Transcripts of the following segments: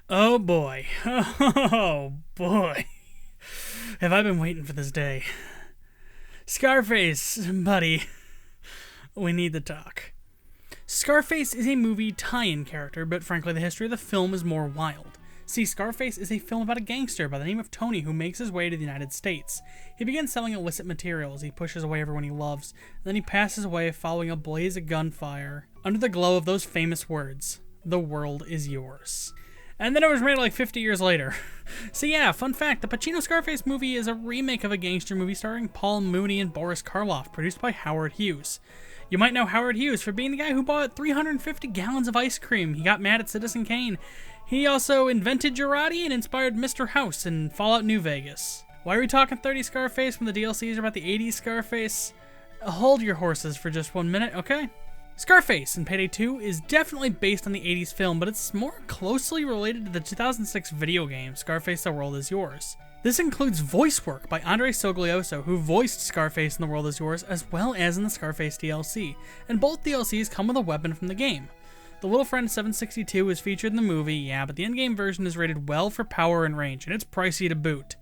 Oh boy. Oh boy. Have I been waiting for this day. Scarface, buddy. We need to talk. Scarface is a movie tie-in character, but frankly the history of the film is more wild. See, Scarface is a film about a gangster by the name of Tony who makes his way to the United States. He begins selling illicit material as he pushes away everyone he loves, and then he passes away following a blaze of gunfire under the glow of those famous words, "The world is yours." And then it was made like 50 years later. So yeah, fun fact, the Pacino Scarface movie is a remake of a gangster movie starring Paul Mooney and Boris Karloff, produced by Howard Hughes. You might know Howard Hughes for being the guy who bought 350 gallons of ice cream. He got mad at Citizen Kane. He also invented Girardi and inspired Mr. House in Fallout New Vegas. Why are we talking 30 Scarface when the DLCs are about the 80s Scarface? Hold your horses for just 1 minute, okay? Scarface in Payday 2 is definitely based on the 80s film, but it's more closely related to the 2006 video game, Scarface: The World Is Yours. This includes voice work by Andre Soglioso, who voiced Scarface in The World Is Yours, as well as in the Scarface DLC, and both DLCs come with a weapon from the game. The Little Friend 762 is featured in the movie, yeah, but the in-game version is rated well for power and range, and it's pricey to boot.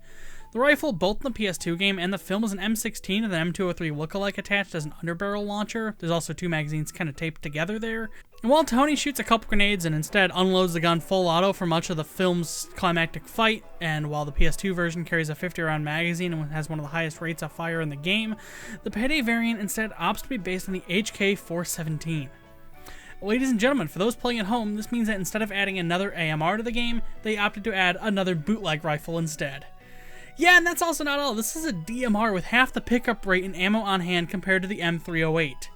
The rifle, both in the PS2 game and the film, is an M16 with an M203 lookalike attached as an underbarrel launcher. There's also two magazines kind of taped together there. And while Tony shoots a couple grenades and instead unloads the gun full auto for much of the film's climactic fight, and while the PS2 version carries a 50-round magazine and has one of the highest rates of fire in the game, the Payday variant instead opts to be based on the HK-417. Ladies and gentlemen, for those playing at home, this means that instead of adding another AMR to the game, they opted to add another bootleg rifle instead. Yeah, and that's also not all. This is a DMR with half the pickup rate and ammo on hand compared to the M308.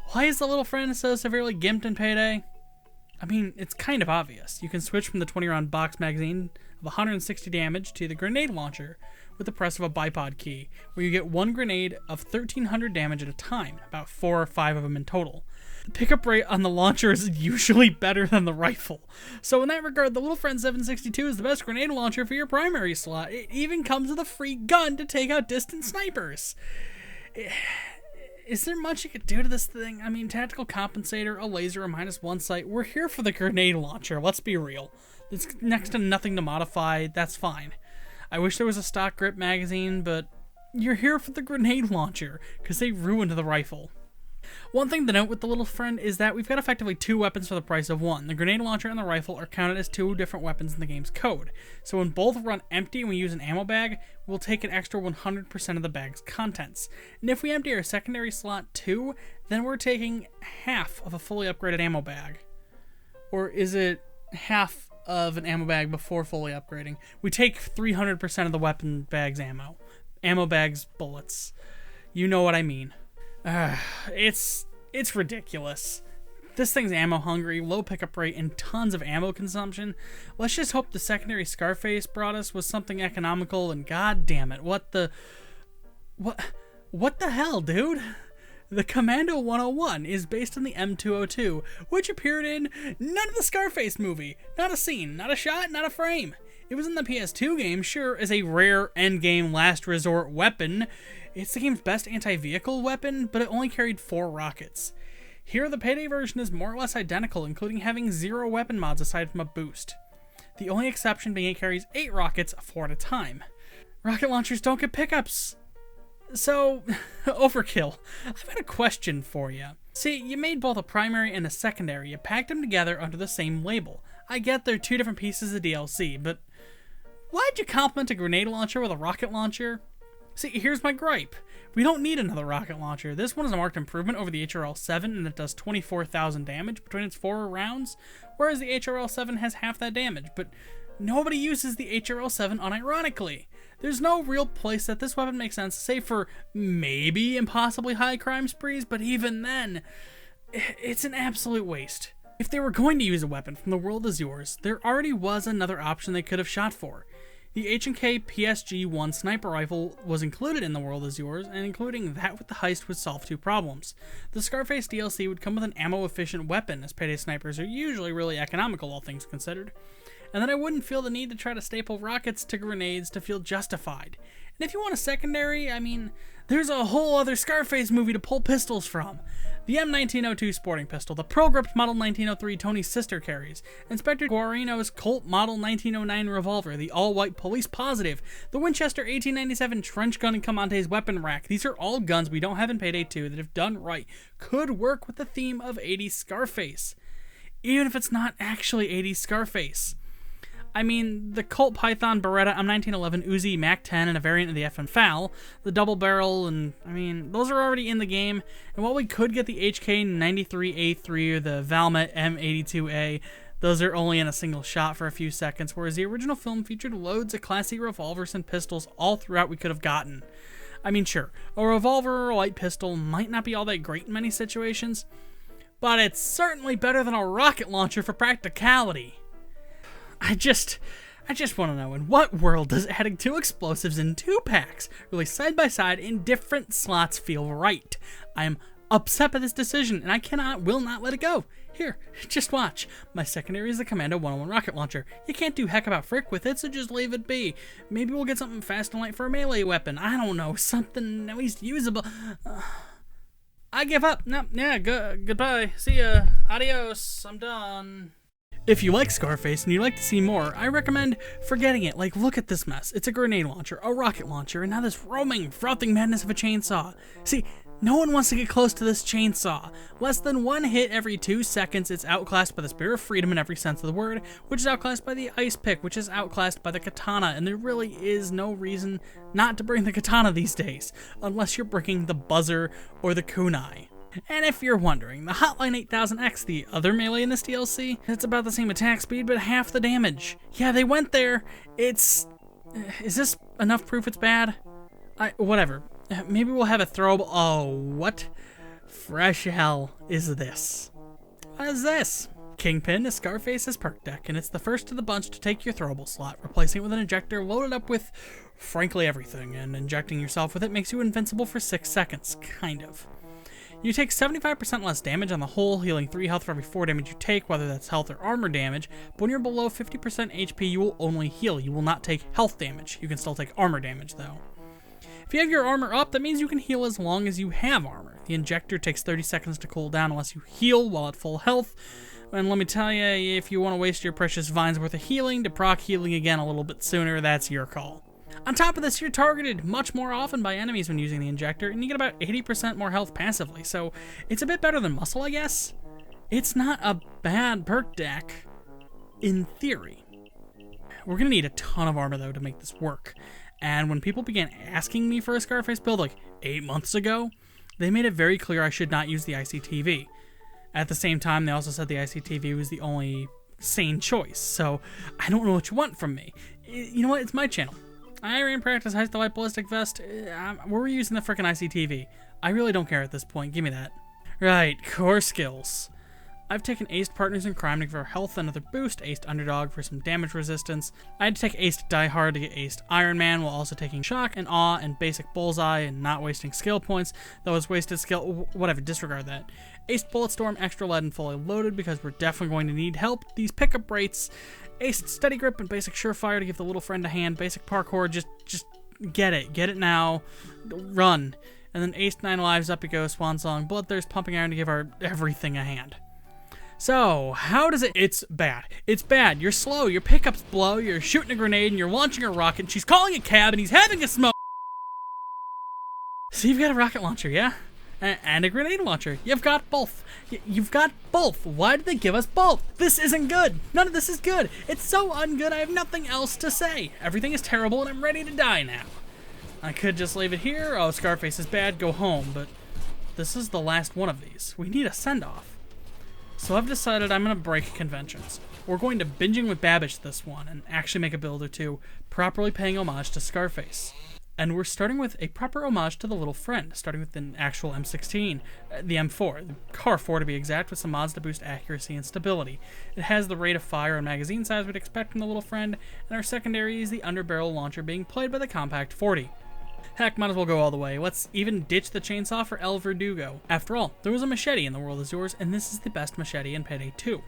Why is the Little Friend so severely gimped in Payday? I mean, it's kind of obvious. You can switch from the 20-round box magazine of 160 damage to the grenade launcher with the press of a bipod key, where you get one grenade of 1300 damage at a time, about 4 or 5 of them in total. The pickup rate on the launcher is usually better than the rifle. So in that regard, the Little Friend 762 is the best grenade launcher for your primary slot. It even comes with a free gun to take out distant snipers. Is there much you could do to this thing? I mean, tactical compensator, a laser, a -1 sight. We're here for the grenade launcher, let's be real. There's next to nothing to modify, that's fine. I wish there was a stock grip magazine, but you're here for the grenade launcher, because they ruined the rifle. One thing to note with the Little Friend is that we've got effectively two weapons for the price of one. The grenade launcher and the rifle are counted as two different weapons in the game's code. So when both run empty and we use an ammo bag, we'll take an extra 100% of the bag's contents. And if we empty our secondary slot too, then we're taking half of a fully upgraded ammo bag. Or is it half of an ammo bag before fully upgrading? We take 300% of the weapon bag's ammo. Ammo bag's bullets. You know what I mean. It's ridiculous. This thing's ammo hungry, low pickup rate, and tons of ammo consumption. Let's just hope the secondary Scarface brought us was something economical, and god damn it, what the hell, dude? The Commando 101 is based on the M202, which appeared in none of the Scarface movie. Not a scene, not a shot, not a frame. It was in the PS2 game, sure, as a rare endgame last resort weapon. It's the game's best anti-vehicle weapon, but it only carried 4 rockets. Here, the Payday version is more or less identical, including having 0 weapon mods aside from a boost. The only exception being it carries 8 rockets, 4 at a time. Rocket launchers don't get pickups. So, overkill. I've got a question for you. See, you made both a primary and a secondary. You packed them together under the same label. I get they're 2 different pieces of DLC, but why'd you complement a grenade launcher with a rocket launcher? See, here's my gripe. We don't need another rocket launcher. This one is a marked improvement over the HRL-7, and it does 24,000 damage between its 4 rounds, whereas the HRL-7 has half that damage, but nobody uses the HRL-7 unironically. There's no real place that this weapon makes sense, save for maybe impossibly high crime sprees, but even then, it's an absolute waste. If they were going to use a weapon from The World Is Yours, there already was another option they could have shot for. The H&K PSG-1 sniper rifle was included in The World Is Yours, and including that with the heist would solve 2 problems. The Scarface DLC would come with an ammo-efficient weapon, as Payday snipers are usually really economical, all things considered. and then I wouldn't feel the need to try to staple rockets to grenades to feel justified. And if you want a secondary, I mean, there's a whole other Scarface movie to pull pistols from. The M1902 sporting pistol, the Pearl Gripped Model 1903 Tony's sister carries, Inspector Guarino's Colt Model 1909 revolver, the all-white Police Positive, the Winchester 1897 trench gun in Commando's weapon rack. These are all guns we don't have in Payday 2 that, if done right, could work with the theme of 80s Scarface. Even if it's not actually 80s Scarface. I mean, the Colt Python Beretta M1911 Uzi Mac 10 and a variant of the FN FAL, the double barrel, and I mean, those are already in the game. And while we could get the HK93A3 or the Valmet M82A, those are only in a single shot for a few seconds, whereas the original film featured loads of classy revolvers and pistols all throughout we could have gotten. I mean, sure, a revolver or a light pistol might not be all that great in many situations, but it's certainly better than a rocket launcher for practicality. I just want to know, in what world does adding 2 explosives in 2 packs, really side by side in different slots, feel right? I am upset by this decision, and I will not let it go. Here, just watch. My secondary is the Commando 101 rocket launcher. You can't do heck about frick with it, so just leave it be. Maybe we'll get something fast and light for a melee weapon. I don't know, something at least usable. I give up. No, yeah, goodbye. See ya. Adios. I'm done. If you like Scarface and you'd like to see more, I recommend forgetting it. Like, look at this mess. It's a grenade launcher, a rocket launcher, and now this roaming, frothing madness of a chainsaw. See, no one wants to get close to this chainsaw. Less than 1 hit every 2 seconds, it's outclassed by the Spear of Freedom in every sense of the word, which is outclassed by the Ice Pick, which is outclassed by the Katana, and there really is no reason not to bring the Katana these days, unless you're bringing the Buzzer or the Kunai. And if you're wondering, the Hotline 8000X, the other melee in this DLC, it's about the same attack speed, but half the damage. Yeah, they went there. Is this enough proof it's bad? Whatever. Maybe we'll have a throwable. Oh, what fresh hell is this? What is this? Kingpin is Scarface's perk deck, and it's the first of the bunch to take your throwable slot, replacing it with an injector loaded up with, frankly, everything, and injecting yourself with it makes you invincible for 6 seconds, kind of. You take 75% less damage on the whole, healing 3 health for every 4 damage you take, whether that's health or armor damage, but when you're below 50% HP, you will only heal. You will not take health damage. You can still take armor damage, though. If you have your armor up, that means you can heal as long as you have armor. The injector takes 30 seconds to cool down unless you heal while at full health, and let me tell you, if you want to waste your precious vines worth of healing to proc healing again a little bit sooner, that's your call. On top of this, you're targeted much more often by enemies when using the injector, and you get about 80% more health passively, so it's a bit better than muscle, I guess. It's not a bad perk deck, in theory. We're going to need a ton of armor, though, to make this work, and when people began asking me for a Scarface build like 8 months ago, they made it very clear I should not use the ICTV. At the same time, they also said the ICTV was the only sane choice, so I don't know what you want from me. You know what? It's my channel. I ran practice Heist the White Ballistic Vest. We're using the frickin' ICTV. I really don't care at this point. Give me that. Right, core skills. I've taken Aced Partners in Crime to give our health another boost, Aced Underdog for some damage resistance. I had to take Aced Die Hard to get Aced Iron Man, while also taking Shock and Awe and Basic Bullseye and not wasting skill points. That was wasted skill, whatever, disregard that. Aced Bulletstorm, Extra Lead, and Fully Loaded because we're definitely going to need help. These pickup rates, Aced Steady Grip and Basic Surefire to give the little friend a hand. Basic Parkour, just get it now, run. And then Aced 9 Lives, Up You Go, Swan Song, Bloodthirst, Pumping Iron to give our everything a hand. So, how does it... It's bad. It's bad. You're slow, your pickups blow, you're shooting a grenade, and you're launching a rocket, and she's calling a cab, and he's having a smoke. So you've got a rocket launcher, yeah? And a grenade launcher. You've got both. You've got both. Why did they give us both? This isn't good. None of this is good. It's so ungood I have nothing else to say. Everything is terrible, and I'm ready to die now. I could just leave it here. Oh, Scarface is bad. Go home. But this is the last one of these. We need a send-off. So I've decided I'm going to break conventions. We're going to Binging with Babbage this one and actually make a build or two properly paying homage to Scarface. And we're starting with a proper homage to the little friend, starting with an actual M16, the M4, the Car 4 to be exact, with some mods to boost accuracy and stability. It has the rate of fire and magazine size we'd expect from the little friend, and our secondary is the underbarrel launcher being played by the Compact 40. Heck, might as well go all the way. Let's even ditch the chainsaw for El Verdugo. After all, there was a machete in the world of yours, and this is the best machete in Payday 2.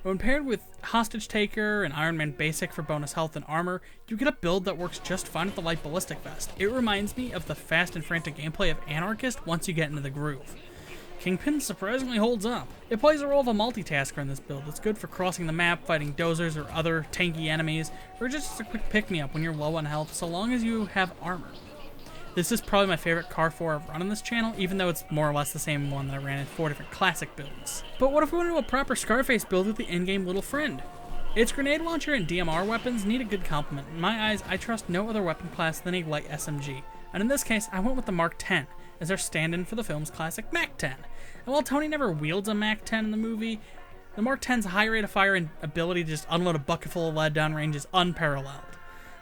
And when paired with Hostage Taker and Iron Man Basic for bonus health and armor, you get a build that works just fine with the light ballistic vest. It reminds me of the fast and frantic gameplay of Anarchist once you get into the groove. Kingpin surprisingly holds up. It plays the role of a multitasker in this build. It's good for crossing the map, fighting dozers or other tanky enemies, or just a quick pick-me-up when you're low on health, so long as you have armor. This is probably my favorite Car 4 I've run on this channel, even though it's more or less the same one that I ran in 4 different classic builds. But what if we want to do a proper Scarface build with the in-game little friend? Its grenade launcher and DMR weapons need a good complement. In my eyes, I trust no other weapon class than a light SMG, and in this case, I went with the Mark 10 as our stand-in for the film's classic Mac 10. And while Tony never wields a Mac 10 in the movie, the Mark 10's high rate of fire and ability to just unload a bucket full of lead downrange is unparalleled.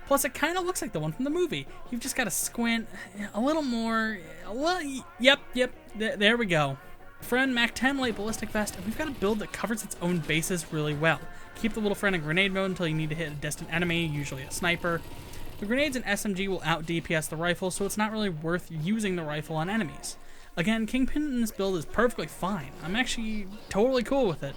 Plus, it kind of looks like the one from the movie. You've just got to squint a little more. Yep, there we go. Friend, Mac 10 light ballistic vest, and we've got a build that covers its own bases really well. Keep the little friend in grenade mode until you need to hit a distant enemy, usually a sniper. The grenades and SMG will out DPS the rifle, so it's not really worth using the rifle on enemies. Again, Kingpin in this build is perfectly fine. I'm actually totally cool with it.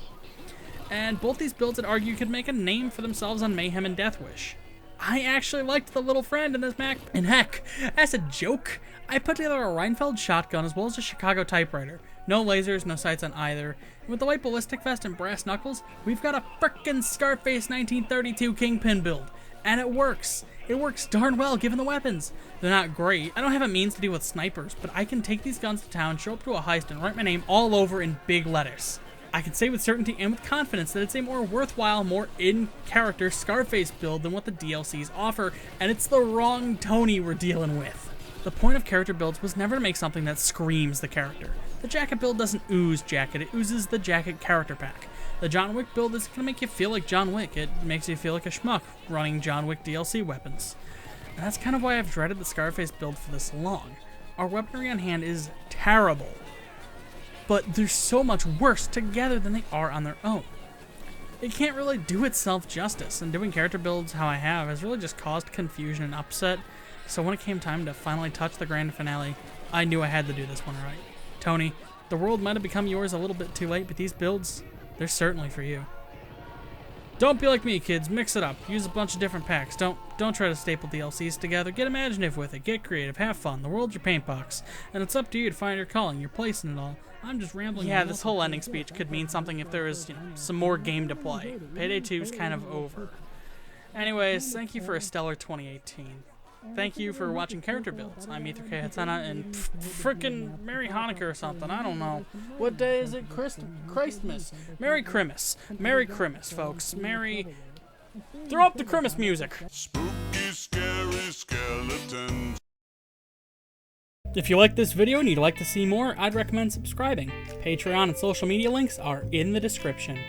And both these builds, I'd argue, could make a name for themselves on Mayhem and Deathwish. I actually liked the little friend in this Mac, and heck, as a joke, I put together a Reinfeld shotgun as well as a Chicago typewriter. No lasers, no sights on either. And with the light ballistic vest and brass knuckles, we've got a frickin' Scarface 1932 Kingpin build. And it works. It works darn well given the weapons. They're not great. I don't have a means to deal with snipers, but I can take these guns to town, show up to a heist, and write my name all over in big letters. I can say with certainty and with confidence that it's a more worthwhile, more in-character Scarface build than what the DLCs offer, and it's the wrong Tony we're dealing with. The point of character builds was never to make something that screams the character. The jacket build doesn't ooze jacket, it oozes the jacket character pack. The John Wick build isn't going to make you feel like John Wick, it makes you feel like a schmuck running John Wick DLC weapons. And that's kind of why I've dreaded the Scarface build for this long. Our weaponry on hand is terrible, but they're so much worse together than they are on their own. It can't really do itself justice, and doing character builds how I have has really just caused confusion and upset, so when it came time to finally touch the grand finale, I knew I had to do this one right. Tony, the world might have become yours a little bit too late, but these builds, they're certainly for you. Don't be like me, kids. Mix it up. Use a bunch of different packs. Don't try to staple DLCs together. Get imaginative with it. Get creative. Have fun. The world's your paint box. And it's up to you to find your calling, your place in it all. I'm just rambling. Yeah, this whole ending speech could mean something if there was, some more game to play. Payday 2's kind of over. Anyways, thank you for a stellar 2018. Thank you for watching Character Builds. I'm Ether K. Hatana, and frickin' Merry Hanukkah or something. I don't know. What day is it? Christmas. Merry Christmas. Merry Christmas, folks. Merry... Throw up the Christmas music. Spooky, scary skeletons. If you like this video and you'd like to see more, I'd recommend subscribing. Patreon and social media links are in the description.